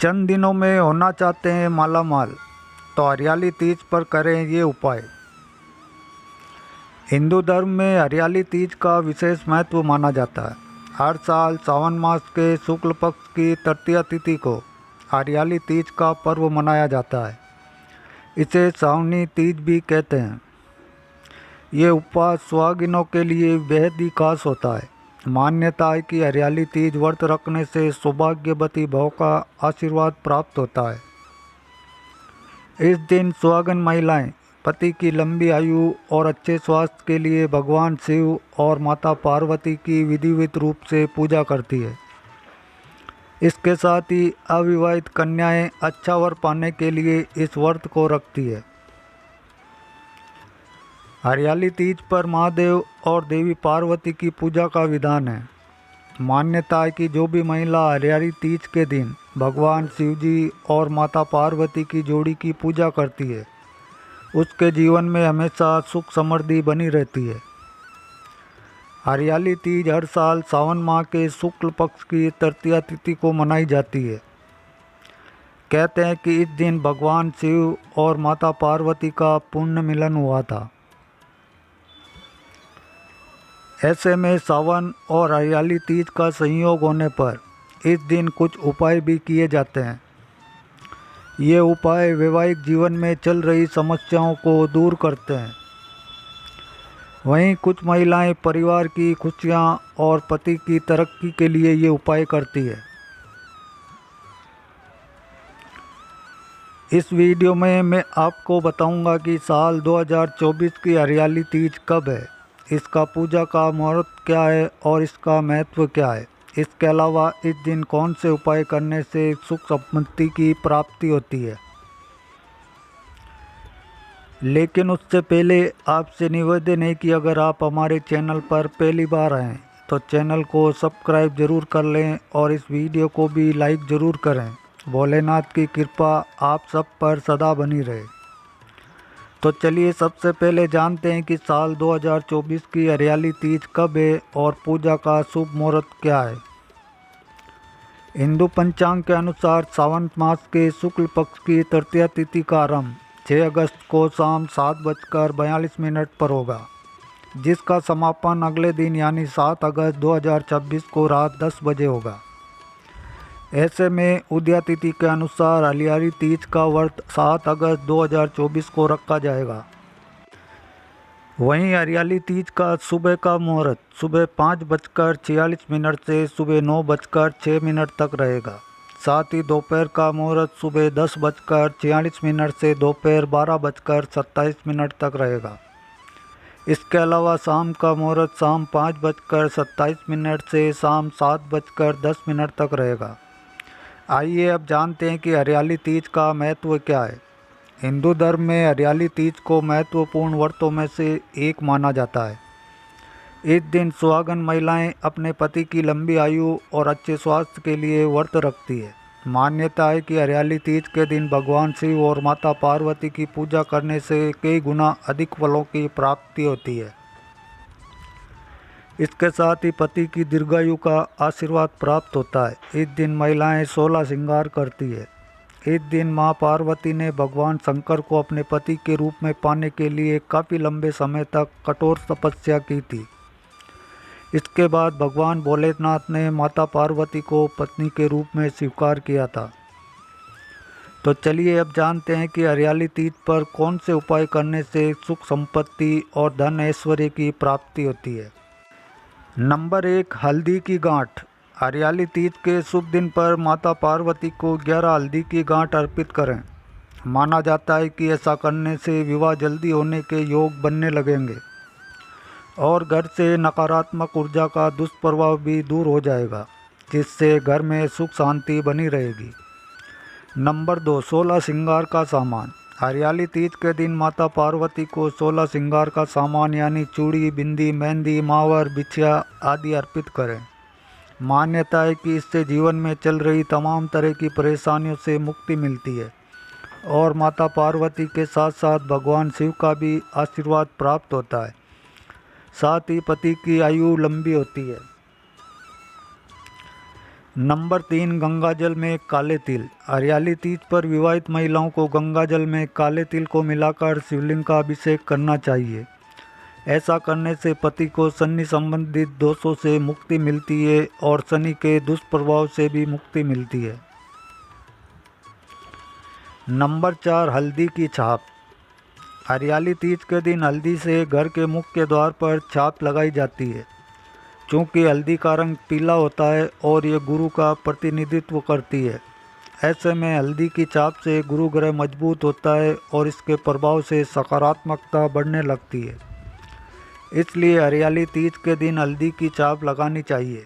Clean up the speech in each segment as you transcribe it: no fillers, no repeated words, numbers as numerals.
चंद दिनों में होना चाहते हैं माला माल, तो हरियाली तीज पर करें ये उपाय। हिंदू धर्म में हरियाली तीज का विशेष महत्व माना जाता है। हर साल सावन मास के शुक्ल पक्ष की तृतीया तिथि को हरियाली तीज का पर्व मनाया जाता है। इसे सावनी तीज भी कहते हैं। ये उपवास सुहागिनों के लिए बेहद ही खास होता है। मान्यता है कि हरियाली तीज व्रत रखने से सौभाग्यवती भव का आशीर्वाद प्राप्त होता है। इस दिन सुहागन महिलाएं पति की लंबी आयु और अच्छे स्वास्थ्य के लिए भगवान शिव और माता पार्वती की विधिवत रूप से पूजा करती है। इसके साथ ही अविवाहित कन्याएं अच्छा वर पाने के लिए इस व्रत को रखती है। हरियाली तीज पर महादेव और देवी पार्वती की पूजा का विधान है। मान्यता है कि जो भी महिला हरियाली तीज के दिन भगवान शिवजी और माता पार्वती की जोड़ी की पूजा करती है, उसके जीवन में हमेशा सुख समृद्धि बनी रहती है। हरियाली तीज हर साल सावन माह के शुक्ल पक्ष की तृतीया तिथि को मनाई जाती है। कहते हैं कि इस दिन भगवान शिव और माता पार्वती का पुण्य मिलन हुआ था। ऐसे में सावन और हरियाली तीज का संयोग होने पर इस दिन कुछ उपाय भी किए जाते हैं। ये उपाय वैवाहिक जीवन में चल रही समस्याओं को दूर करते हैं। वहीं कुछ महिलाएं परिवार की खुशियां और पति की तरक्की के लिए ये उपाय करती है। इस वीडियो में मैं आपको बताऊंगा कि साल 2024 की हरियाली तीज कब है, इसका पूजा का मुहूर्त क्या है और इसका महत्व क्या है। इसके अलावा इस दिन कौन से उपाय करने से सुख समृद्धि की प्राप्ति होती है। लेकिन उससे पहले आपसे निवेदन है कि अगर आप हमारे चैनल पर पहली बार आएँ तो चैनल को सब्सक्राइब ज़रूर कर लें और इस वीडियो को भी लाइक ज़रूर करें। भोलेनाथ की कृपा आप सब पर सदा बनी रहे। तो चलिए सबसे पहले जानते हैं कि साल 2024 की हरियाली तीज कब है और पूजा का शुभ मुहूर्त क्या है। हिंदू पंचांग के अनुसार सावन मास के शुक्ल पक्ष की तृतीया तिथि का आरंभ 6 अगस्त को शाम 7:42 पर होगा, जिसका समापन अगले दिन यानी 7 अगस्त 2026 को रात 10 बजे होगा। ऐसे में उदया तिथि के अनुसार हरियाली तीज का व्रत 7 अगस्त 2024 को रखा जाएगा। वहीं हरियाली तीज का सुबह का मुहूर्त सुबह 5:46 से सुबह 9:06 तक रहेगा। साथ ही दोपहर का मुहूर्त सुबह 10:46 से दोपहर 12:27 तक रहेगा। इसके अलावा शाम का मुहूर्त शाम 5:27 से शाम 7:10 तक रहेगा। आइए अब जानते हैं कि हरियाली तीज का महत्व क्या है। हिंदू धर्म में हरियाली तीज को महत्वपूर्ण व्रतों में से एक माना जाता है। इस दिन सुहागन महिलाएं अपने पति की लंबी आयु और अच्छे स्वास्थ्य के लिए व्रत रखती है। मान्यता है कि हरियाली तीज के दिन भगवान शिव और माता पार्वती की पूजा करने से कई गुना अधिक फलों की प्राप्ति होती है। इसके साथ ही पति की दीर्घायु का आशीर्वाद प्राप्त होता है। इस दिन महिलाएं 16 श्रृंगार करती है। इस दिन मां पार्वती ने भगवान शंकर को अपने पति के रूप में पाने के लिए काफ़ी लंबे समय तक कठोर तपस्या की थी। इसके बाद भगवान भोलेनाथ ने माता पार्वती को पत्नी के रूप में स्वीकार किया था। तो चलिए अब जानते हैं कि हरियाली तीज पर कौन से उपाय करने से सुख संपत्ति और धन ऐश्वर्य की प्राप्ति होती है। नंबर 1, हल्दी की गांठ। हरियाली तीज के शुभ दिन पर माता पार्वती को 11 हल्दी की गांठ अर्पित करें। माना जाता है कि ऐसा करने से विवाह जल्दी होने के योग बनने लगेंगे और घर से नकारात्मक ऊर्जा का दुष्प्रभाव भी दूर हो जाएगा, जिससे घर में सुख शांति बनी रहेगी। नंबर 2, 16 श्रृंगार का सामान। हरियाली तीज के दिन माता पार्वती को 16 श्रृंगार का सामान यानी चूड़ी, बिंदी, मेहंदी, मावर, बिछिया आदि अर्पित करें। मान्यता है कि इससे जीवन में चल रही तमाम तरह की परेशानियों से मुक्ति मिलती है और माता पार्वती के साथ साथ भगवान शिव का भी आशीर्वाद प्राप्त होता है। साथ ही पति की आयु लंबी होती है। नंबर 3, गंगाजल में काले तिल। हरियाली तीज पर विवाहित महिलाओं को गंगाजल में काले तिल को मिलाकर शिवलिंग का अभिषेक करना चाहिए। ऐसा करने से पति को शनि संबंधित दोषों से मुक्ति मिलती है और शनि के दुष्प्रभाव से भी मुक्ति मिलती है। नंबर 4, हल्दी की छाप। हरियाली तीज के दिन हल्दी से घर के मुख्य द्वार पर छाप लगाई जाती है। चूँकि हल्दी का रंग पीला होता है और ये गुरु का प्रतिनिधित्व करती है, ऐसे में हल्दी की छाप से गुरु ग्रह मजबूत होता है और इसके प्रभाव से सकारात्मकता बढ़ने लगती है। इसलिए हरियाली तीज के दिन हल्दी की छाप लगानी चाहिए।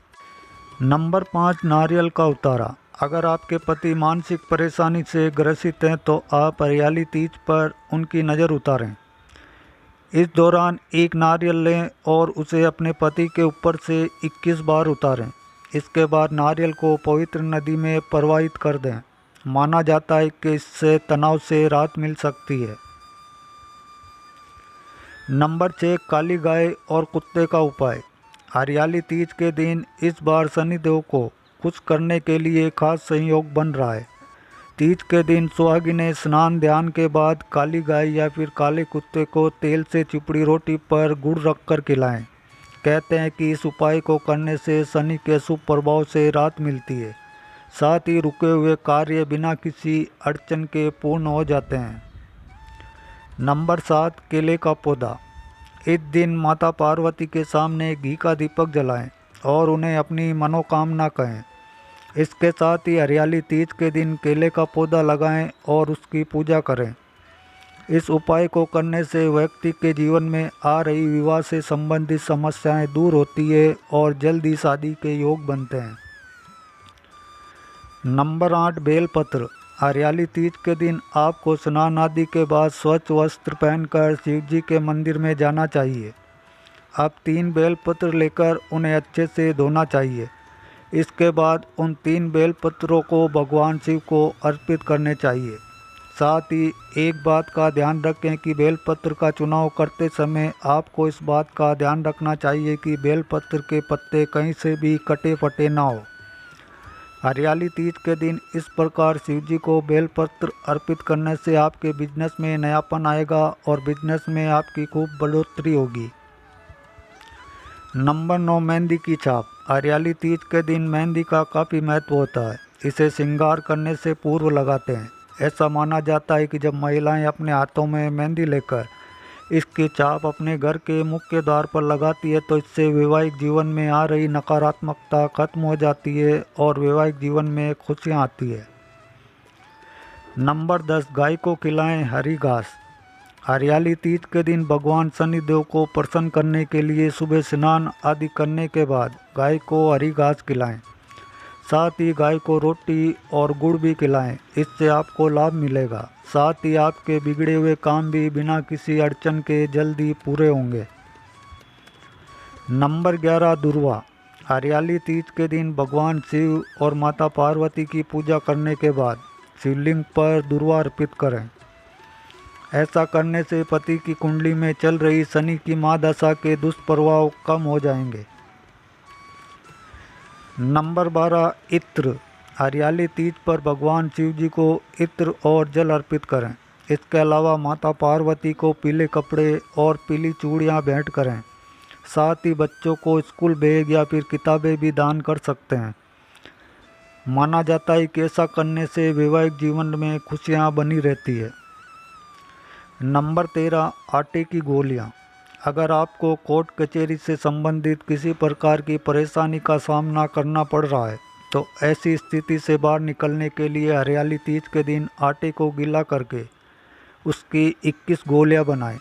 नंबर 5, नारियल का उतारा। अगर आपके पति मानसिक परेशानी से ग्रसित हैं तो आप हरियाली तीज पर उनकी नज़र उतारें। इस दौरान एक नारियल लें और उसे अपने पति के ऊपर से 21 बार उतारें। इसके बाद नारियल को पवित्र नदी में प्रवाहित कर दें। माना जाता है कि इससे तनाव से राहत मिल सकती है। नंबर 6, काली गाय और कुत्ते का उपाय। हरियाली तीज के दिन इस बार शनिदेव को खुश करने के लिए खास संयोग बन रहा है। तीज के दिन सुहागिनें स्नान ध्यान के बाद काली गाय या फिर काले कुत्ते को तेल से चिपड़ी रोटी पर गुड़ रखकर खिलाएं। कहते हैं कि इस उपाय को करने से शनि के शुभ प्रभाव से राहत मिलती है, साथ ही रुके हुए कार्य बिना किसी अड़चन के पूर्ण हो जाते हैं। नंबर 7, केले का पौधा। इस दिन माता पार्वती के सामने घी का दीपक जलाएं और उन्हें अपनी मनोकामना कहें। इसके साथ ही हरियाली तीज के दिन केले का पौधा लगाएं और उसकी पूजा करें। इस उपाय को करने से व्यक्ति के जीवन में आ रही विवाह से संबंधित समस्याएं दूर होती है और जल्दी शादी के योग बनते हैं। नंबर 8, बेलपत्र। हरियाली तीज के दिन आपको स्नान आदि के बाद स्वच्छ वस्त्र पहनकर शिव जी के मंदिर में जाना चाहिए। अब 3 बेलपत्र लेकर उन्हें अच्छे से धोना चाहिए। इसके बाद उन 3 बेलपत्रों को भगवान शिव को अर्पित करने चाहिए। साथ ही एक बात का ध्यान रखें कि बेलपत्र का चुनाव करते समय आपको इस बात का ध्यान रखना चाहिए कि बेलपत्र के पत्ते कहीं से भी कटे फटे ना हो। हरियाली तीज के दिन इस प्रकार शिव जी को बेलपत्र अर्पित करने से आपके बिजनेस में नयापन आएगा और बिजनेस में आपकी खूब बढ़ोतरी होगी। नंबर 9, मेहंदी की छाप। हरियाली तीज के दिन मेहंदी का काफ़ी महत्व होता है। इसे श्रृंगार करने से पूर्व लगाते हैं। ऐसा माना जाता है कि जब महिलाएं अपने हाथों में मेहंदी लेकर इसकी छाप अपने घर के मुख्य द्वार पर लगाती है तो इससे वैवाहिक जीवन में आ रही नकारात्मकता खत्म हो जाती है और वैवाहिक जीवन में खुशियाँ आती है। नंबर 10, गाय को खिलाएं हरी घास। हरियाली तीज के दिन भगवान शनिदेव को प्रसन्न करने के लिए सुबह स्नान आदि करने के बाद गाय को हरी घास खिलाएं। साथ ही गाय को रोटी और गुड़ भी खिलाएं। इससे आपको लाभ मिलेगा। साथ ही आपके बिगड़े हुए काम भी बिना किसी अड़चन के जल्दी पूरे होंगे। नंबर 11, दुर्वा। हरियाली तीज के दिन भगवान शिव और माता पार्वती की पूजा करने के बाद शिवलिंग पर दुर्वा अर्पित करें। ऐसा करने से पति की कुंडली में चल रही शनि की महादशा के दुष्प्रभाव कम हो जाएंगे। नंबर 12, इत्र। हरियाली तीज पर भगवान शिव जी को इत्र और जल अर्पित करें। इसके अलावा माता पार्वती को पीले कपड़े और पीली चूड़ियाँ भेंट करें। साथ ही बच्चों को स्कूल बैग या फिर किताबें भी दान कर सकते हैं। माना जाता है कि ऐसा करने से वैवाहिक जीवन में खुशियाँ बनी रहती है। नंबर 13, आटे की गोलियाँ। अगर आपको कोर्ट कचहरी से संबंधित किसी प्रकार की परेशानी का सामना करना पड़ रहा है तो ऐसी स्थिति से बाहर निकलने के लिए हरियाली तीज के दिन आटे को गीला करके उसकी 21 गोलियां बनाएं।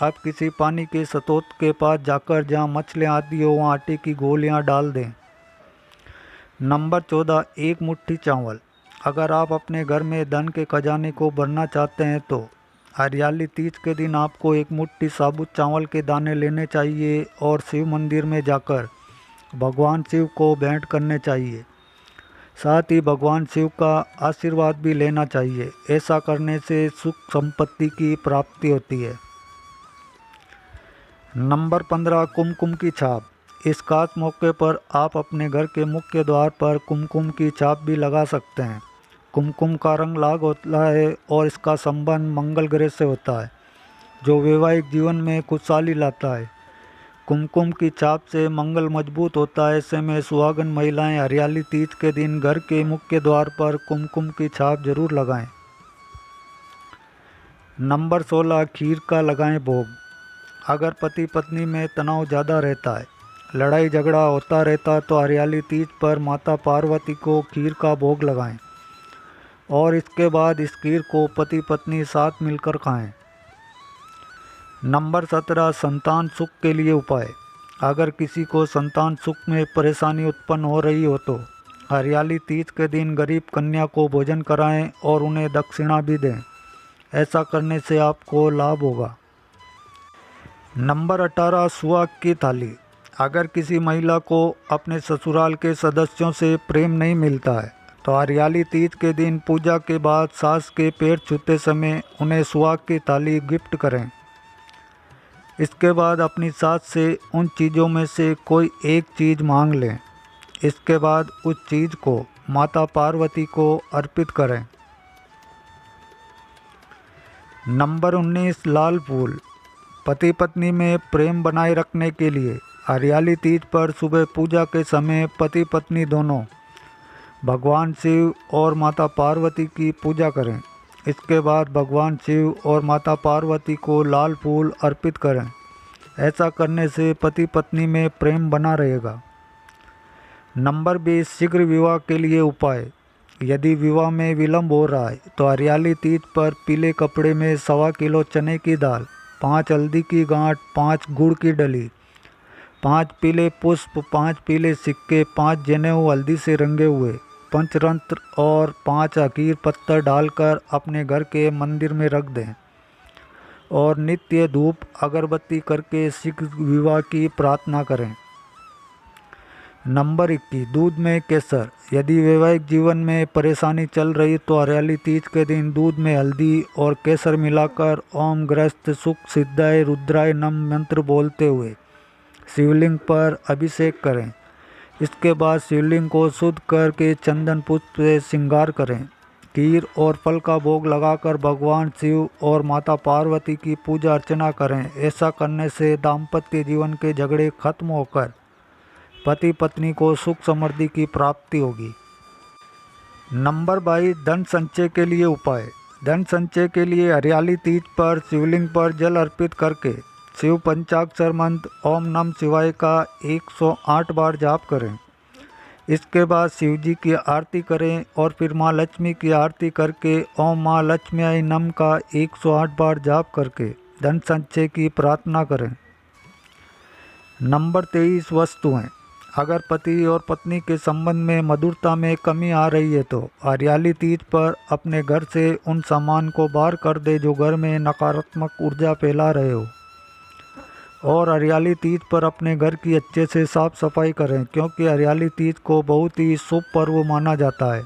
आप किसी पानी के स्रोत के पास जाकर जहां मछलियां आती हो वहां आटे की गोलियां डाल दें। नंबर 14, एक मुट्ठी चावल। अगर आप अपने घर में धन के खजाने को भरना चाहते हैं तो हरियाली तीज के दिन आपको एक मुट्ठी साबुत चावल के दाने लेने चाहिए और शिव मंदिर में जाकर भगवान शिव को भेंट करने चाहिए। साथ ही भगवान शिव का आशीर्वाद भी लेना चाहिए। ऐसा करने से सुख संपत्ति की प्राप्ति होती है। नंबर 15, कुमकुम की छाप। इस खास मौके पर आप अपने घर के मुख्य द्वार पर कुमकुम की छाप भी लगा सकते हैं। कुमकुम का रंग लाल होता है और इसका संबंध मंगल ग्रह से होता है, जो वैवाहिक जीवन में खुशहाली लाता है। कुमकुम की छाप से मंगल मजबूत होता है। ऐसे में सुहागन महिलाएं हरियाली तीज के दिन घर के मुख्य द्वार पर कुमकुम की छाप जरूर लगाएं। नंबर 16, खीर का लगाएं भोग। अगर पति पत्नी में तनाव ज़्यादा रहता है, लड़ाई झगड़ा होता रहता है, तो हरियाली तीज पर माता पार्वती को खीर का भोग लगाएं और इसके बाद इस खीर को पति पत्नी साथ मिलकर खाएं। नंबर 17, संतान सुख के लिए उपाय। अगर किसी को संतान सुख में परेशानी उत्पन्न हो रही हो तो हरियाली तीज के दिन गरीब कन्या को भोजन कराएं और उन्हें दक्षिणा भी दें। ऐसा करने से आपको लाभ होगा। नंबर 18, सुहाग की थाली। अगर किसी महिला को अपने ससुराल के सदस्यों से प्रेम नहीं मिलता है तो हरियाली तीज के दिन पूजा के बाद सास के पैर छूते समय उन्हें सुहाग की थाली गिफ्ट करें। इसके बाद अपनी सास से उन चीज़ों में से कोई एक चीज़ मांग लें। इसके बाद उस चीज़ को माता पार्वती को अर्पित करें। नंबर 19, लाल फूल। पति पत्नी में प्रेम बनाए रखने के लिए हरियाली तीज पर सुबह पूजा के समय पति पत्नी दोनों भगवान शिव और माता पार्वती की पूजा करें। इसके बाद भगवान शिव और माता पार्वती को लाल फूल अर्पित करें। ऐसा करने से पति पत्नी में प्रेम बना रहेगा। नंबर 20, शीघ्र विवाह के लिए उपाय। यदि विवाह में विलंब हो रहा है तो हरियाली तीज पर पीले कपड़े में 1.25 किलो चने की दाल, 5 हल्दी की गांठ, 5 गुड़ की डली, 5 पीले पुष्प, 5 पीले सिक्के, 5 जनेऊ हल्दी से रंगे हुए, पंचरंत्र और 5 अकीर पत्थर डालकर अपने घर के मंदिर में रख दें और नित्य धूप अगरबत्ती करके शीघ्र विवाह की प्रार्थना करें। नंबर 21, दूध में केसर। यदि वैवाहिक जीवन में परेशानी चल रही तो हरियाली तीज के दिन दूध में हल्दी और केसर मिलाकर ओम ग्रस्त सुख सिद्धाय रुद्राय नम मंत्र बोलते हुए शिवलिंग पर अभिषेक करें। इसके बाद शिवलिंग को शुद्ध करके चंदन पुष्प से श्रृंगार करें। खीर और फल का भोग लगाकर भगवान शिव और माता पार्वती की पूजा अर्चना करें। ऐसा करने से दाम्पत्य जीवन के झगड़े खत्म होकर पति पत्नी को सुख समृद्धि की प्राप्ति होगी। नंबर 22, धन संचय के लिए उपाय। धन संचय के लिए हरियाली तीज पर शिवलिंग पर जल अर्पित करके शिव पंचाक्षर मंत्र ओम नमः शिवाय का 108 बार जाप करें। इसके बाद शिव जी की आरती करें और फिर माँ लक्ष्मी की आरती करके ओम माँ लक्ष्मी नम का 108 बार जाप करके धन संचय की प्रार्थना करें। नंबर 23, वस्तुएं। अगर पति और पत्नी के संबंध में मधुरता में कमी आ रही है तो हरियाली तीज पर अपने घर से उन सामान को बाहर कर दे जो घर में नकारात्मक ऊर्जा फैला रहे हो और हरियाली तीज पर अपने घर की अच्छे से साफ सफाई करें, क्योंकि हरियाली तीज को बहुत ही शुभ पर्व माना जाता है।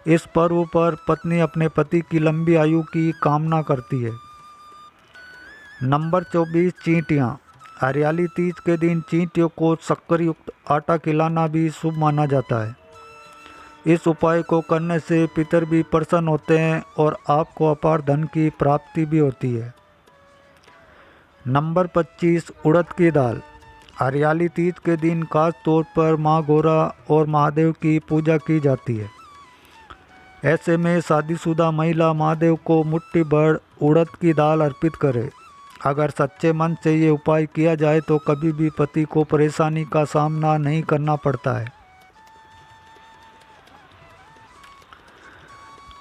इस पर्व पर पत्नी अपने पति की लंबी आयु की कामना करती है। नंबर 24, चींटियाँ। हरियाली तीज के दिन चींटियों को शक्कर युक्त आटा खिलाना भी शुभ माना जाता है। इस उपाय को करने से पितर भी प्रसन्न होते हैं और आपको अपार धन की प्राप्ति भी होती है। नंबर 25, उड़द की दाल। हरियाली तीज के दिन खास तौर पर माँ गौरा और महादेव की पूजा की जाती है। ऐसे में शादीशुदा महिला महादेव को मुट्ठी भर उड़द की दाल अर्पित करे। अगर सच्चे मन से ये उपाय किया जाए तो कभी भी पति को परेशानी का सामना नहीं करना पड़ता है।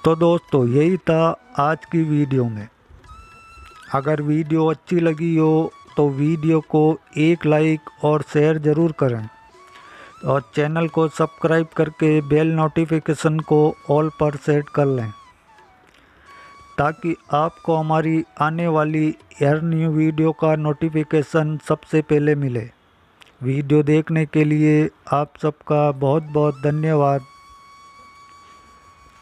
तो दोस्तों, यही था आज की वीडियो में। अगर वीडियो अच्छी लगी हो तो वीडियो को एक लाइक और शेयर ज़रूर करें और चैनल को सब्सक्राइब करके बेल नोटिफिकेशन को ऑल पर सेट कर लें, ताकि आपको हमारी आने वाली हर न्यू वीडियो का नोटिफिकेशन सबसे पहले मिले। वीडियो देखने के लिए आप सबका बहुत बहुत धन्यवाद।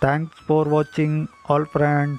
Thanks for watching all friend.